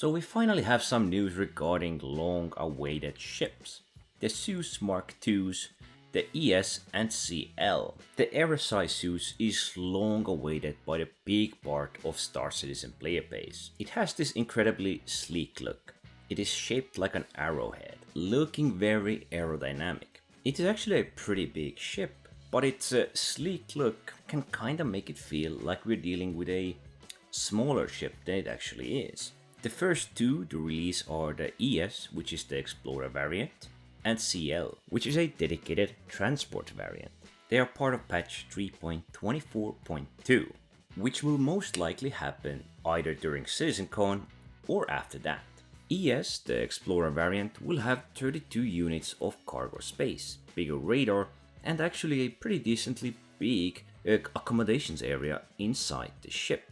So we finally have some news regarding long-awaited ships. The Zeus Mark IIs, the ES and CL. The RSI Zeus is long awaited by the big part of Star Citizen player base. It has this incredibly sleek look. It is shaped like an arrowhead, looking very aerodynamic. It is actually a pretty big ship, but its sleek look can kinda make it feel like we're dealing with a smaller ship than it actually is. The first two to release are the ES, which is the Explorer variant, and CL, which is a dedicated transport variant. They are part of patch 3.24.2, which will most likely happen either during Citizencon or after that. ES, the Explorer variant, will have 32 units of cargo space, bigger radar, and actually a pretty decently big accommodations area inside the ship.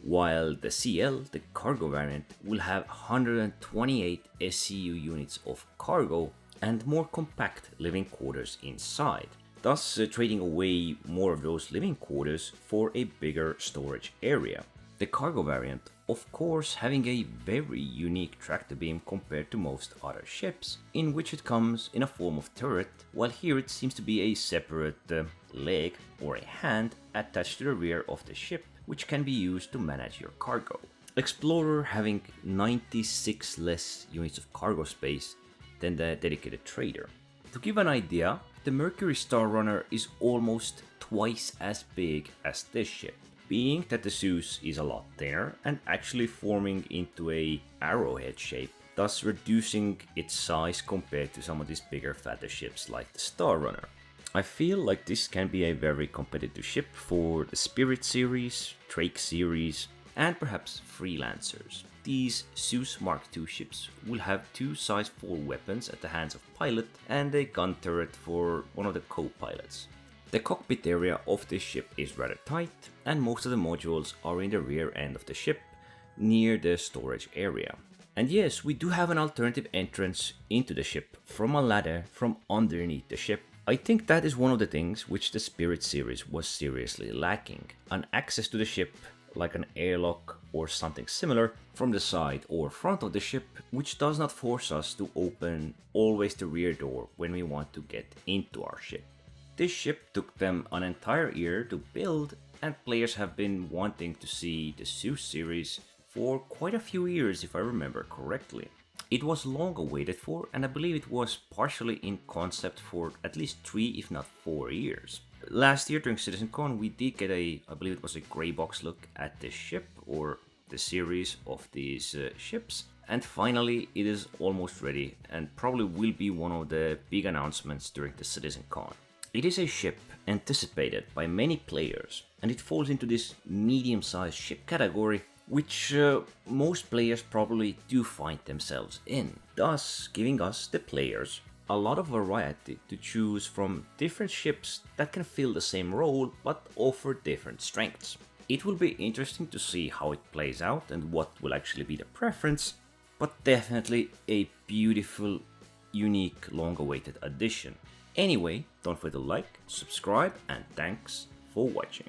While the CL, the cargo variant, will have 128 SCU units of cargo and more compact living quarters inside, thus trading away more of those living quarters for a bigger storage area. The cargo variant, of course, having a very unique tractor beam compared to most other ships, in which it comes in a form of turret, while here it seems to be a separate leg or a hand attached to the rear of the ship, which can be used to manage your cargo. Explorer having 96 less units of cargo space than the dedicated trader. To give an idea, the Mercury Star Runner is almost twice as big as this ship, being that the Zeus is a lot thinner and actually forming into a arrowhead shape, thus reducing its size compared to some of these bigger fatter ships like the Star Runner. I feel like this can be a very competitive ship for the Spirit series, Drake series, and perhaps freelancers. These Zeus Mark II ships will have two size 4 weapons at the hands of pilot and a gun turret for one of the co-pilots. The cockpit area of this ship is rather tight, and most of the modules are in the rear end of the ship, near the storage area. And yes, we do have an alternative entrance into the ship from a ladder from underneath the ship. I think that is one of the things which the Spirit series was seriously lacking. An access to the ship, like an airlock or something similar, from the side or front of the ship, which does not force us to open always the rear door when we want to get into our ship. This ship took them an entire year to build, and players have been wanting to see the Zeus series for quite a few years if I remember correctly. It was long awaited for, and I believe it was partially in concept for at least 3 if not 4 years. Last year during Citizencon we did get I believe it was a grey box look at this ship or the series of these ships, and finally it is almost ready and probably will be one of the big announcements during the Citizencon. It is a ship anticipated by many players, and it falls into this medium-sized ship category, which most players probably do find themselves in, thus giving us, the players, a lot of variety to choose from different ships that can fill the same role but offer different strengths. It will be interesting to see how it plays out and what will actually be the preference, but definitely a beautiful, unique, long-awaited addition. Anyway, don't forget to like, subscribe, and thanks for watching.